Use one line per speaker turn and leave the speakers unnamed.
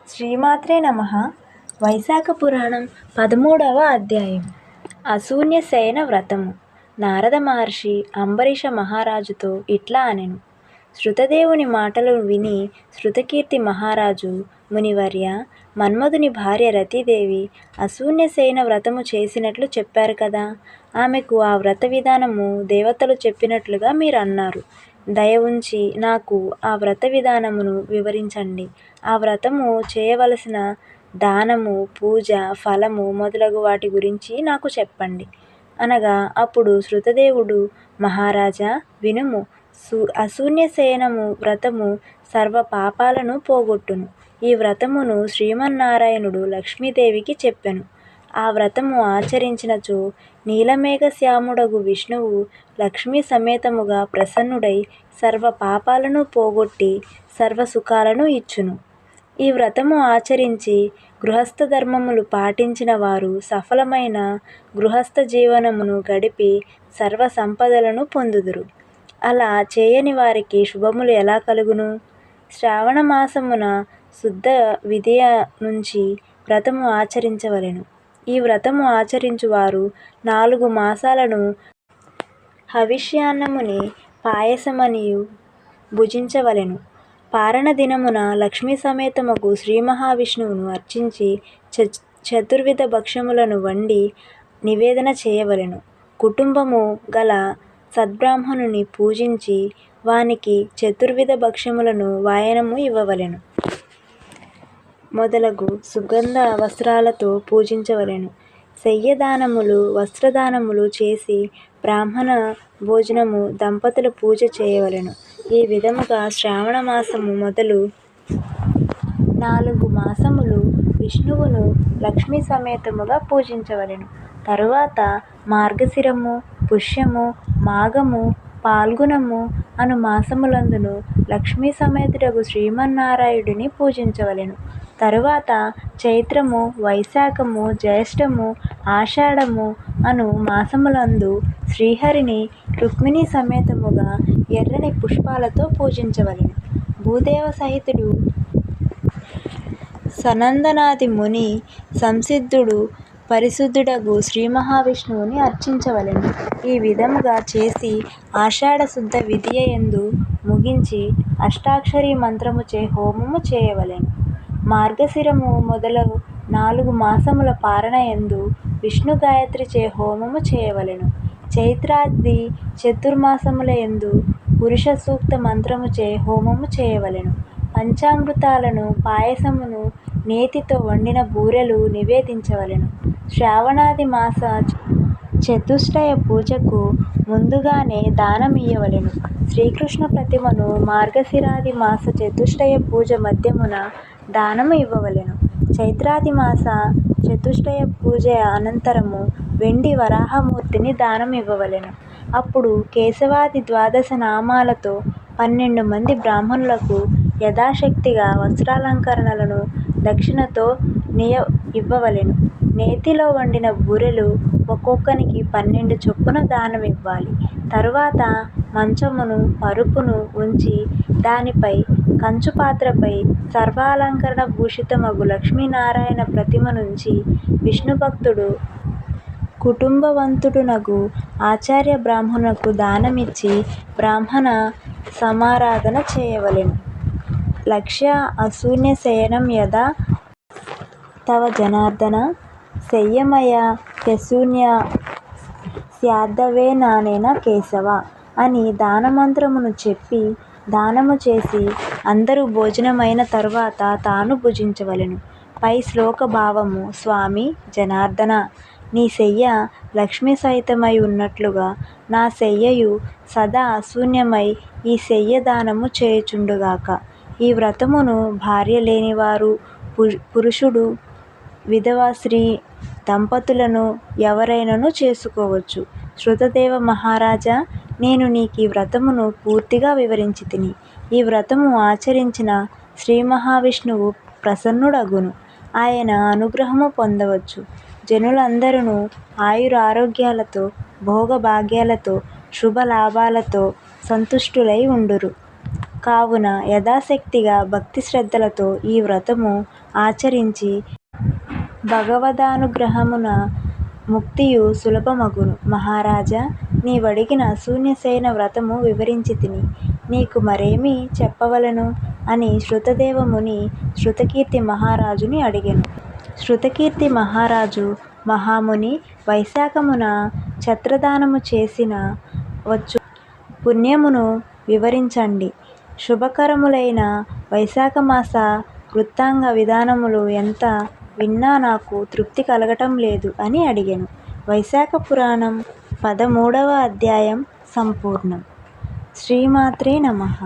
శ్రీమాత్రే నమః. వైశాఖ పురాణం 13వ అధ్యాయం. అసూన్య శయన వ్రతము. నారద మహర్షి అంబరీష మహారాజుతో ఇట్లా అనెను. శృతదేవుని మాటలు విని శృతకీర్తి మహారాజు, మునివర్య, మన్మధుని భార్య రతీదేవి అసూన్య శయన వ్రతము చేసినట్లు చెప్పారు కదా. ఆమెకు ఆ వ్రత విధానము దేవతలు చెప్పినట్లుగా మీరు అన్నారు. దయ ఉంచి నాకు ఆ వ్రత విధానమును వివరించండి. ఆ వ్రతము చేయవలసిన దానము, పూజ, ఫలము మొదలగు వాటి గురించి నాకు చెప్పండి అనగా, అప్పుడు శృతదేవుడు, మహారాజా వినుము. అసూన్య శయనము వ్రతము సర్వ పాపాలను పోగొట్టును. ఈ వ్రతమును శ్రీమన్నారాయణుడు లక్ష్మీదేవికి చెప్పెను. ఆ వ్రతము ఆచరించినచో నీలమేఘ శ్యాముడగు విష్ణువు లక్ష్మీ సమేతముగా ప్రసన్నుడై సర్వ పాపాలను పోగొట్టి సర్వ సుఖాలను ఇచ్చును. ఈ వ్రతము ఆచరించి గృహస్థ ధర్మములు పాటించిన వారు సఫలమైన గృహస్థ జీవనమును గడిపి సర్వ సంపదలను పొందుదురు. అలా చేయని వారికి శుభములు ఎలా కలుగును? శ్రావణ మాసమున శుద్ధ విదియ నుంచి వ్రతము ఆచరించవలెను. ఈ వ్రతము ఆచరించువారు 4 మాసాలను హవిష్యాన్నముని పాయసమనియు భుజించవలెను. పారణ దినమున లక్ష్మీ సమేతమగు శ్రీ మహావిష్ణువును అర్చించి చతుర్విధ భక్ష్యములను వండి నివేదన చేయవలెను. కుటుంబము గల సద్బ్రాహ్మణుని పూజించి వానికి చతుర్విధ భక్ష్యములను వాయనము ఇవ్వవలెను. మొదలగు సుగంధ వస్త్రాలతో పూజించవలెను. శయ్యదానములు, వస్త్రదానములు చేసి బ్రాహ్మణ భోజనము, దంపతుల పూజ చేయవలెను. ఈ విధముగా శ్రావణ మాసము మొదలు 4 మాసములు విష్ణువును లక్ష్మీ సమేతముగా పూజించవలెను. తరువాత మార్గశిరము, పుష్యము, మాఘము, పాల్గుణము అను మాసములందును లక్ష్మీ సమేతుడగు శ్రీమన్నారాయణుడిని పూజించవలెను. తరువాత చైత్రము, వైశాఖము, జ్యేష్ఠము, ఆషాఢము అను మాసములందు శ్రీహరిని రుక్మిణీ సమేతముగా ఎర్రని పుష్పాలతో పూజించవలెను. భూదేవ సహితుడు సనందనాది ముని సంసిద్ధుడు పరిశుద్ధుడగు శ్రీ మహావిష్ణువుని అర్చించవలెను. ఈ విధముగా చేసి ఆషాఢ శుద్ధ విదియ యందు ముగించి అష్టాక్షరీ మంత్రముచే హోమము చేయవలెను. మార్గశిరము మొదలగు 4 మాసముల పారణ యందు విష్ణు గాయత్రిచే హోమము చేయవలెను. చైత్రాది చతుర్మాసముల యందు పురుష సూక్త మంత్రముచే హోమము చేయవలెను. పంచామృతాలను, పాయసమును, నేతితో వండిన బూరెలు నివేదించవలెను. శ్రావణాది మాస చతుష్టయ పూజకు ముందుగానే దానమియ్యవలెను. శ్రీకృష్ణ ప్రతిమను మార్గశిరాది మాస చతుష్టయ పూజ మధ్యమున దానము ఇవ్వవలెను. చైత్రాది మాస చతుష్టయ పూజ అనంతరము వెండి వరాహమూర్తిని దానం ఇవ్వవలెను. అప్పుడు కేశవాది 12 నామాలతో 12 మంది బ్రాహ్మణులకు యథాశక్తిగా వస్త్రాలంకరణలను దక్షిణతో ఇవ్వవలెను. నేతిలో వండిన బూరెలు ఒక్కొక్కనికి 12 చొప్పున దానమివ్వాలి. తరువాత మంచమును, పరుపును ఉంచి దానిపై కంచు పాత్రపై సర్వాలంకరణ భూషితమగు లక్ష్మీనారాయణ ప్రతిమనుంచి విష్ణుభక్తుడు కుటుంబవంతుడునగు ఆచార్య బ్రాహ్మణునకు దానమిచ్చి బ్రాహ్మణ సమారాధన చేయవలెను. లక్ష్య అసూన్య శయనం యదా తవ జనార్దన శయ్యమయ హ్యసూన్య స్యాద్దవేనానేన కేశవ అని దానమంత్రమును చెప్పి దానము చేసి అందరూ భోజనమైన తరువాత తాను భుజించవలెను. పై శ్లోక భావము. స్వామి జనార్దన, నీ శయ్య లక్ష్మీ సహితమై ఉన్నట్లుగా నా శయ్యయు సదా అశూన్యమై ఈ శయ్య దానము చేయుచుండుగాక. ఈ వ్రతమును భార్య లేనివారు, పురుషుడు, విధవ స్త్రీ దంపతులను ఎవరైనను చేసుకోవచ్చు. శృతదేవ మహారాజా, నేను నీకీ వ్రతమును పూర్తిగా వివరించితిని. ఈ వ్రతము ఆచరించిన శ్రీ మహావిష్ణువు ప్రసన్నుడగును. ఆయన అనుగ్రహము పొందవచ్చు. జనులందరూ ఆయురారోగ్యాలతో, భోగభాగ్యాలతో, శుభలాభాలతో సంతుష్టులై ఉండురు. కావున యథాశక్తిగా భక్తి శ్రద్ధలతో ఈ వ్రతము ఆచరించి భగవదానుగ్రహమున ముక్తియు సులభమగును. మహారాజా, నీవడిగిన శూన్యశయన వ్రతము వివరించితిని. నీకు మరేమి చెప్పవలెను అని శృతదేవముని శృతకీర్తి మహారాజుని అడిగెను. శృతకీర్తి మహారాజు, మహాముని, వైశాఖమున ఛత్రదానము చేసిన వచ్చు పుణ్యమును వివరించండి. శుభకరములైన వైశాఖమాస వృత్తాంగ విధానములు ఎంత విన్నా నాకు తృప్తి కలగటం లేదు అని అడిగెను. వైశాఖ పురాణం 13వ అధ్యాయం సంపూర్ణం. శ్రీమాత్రే నమః.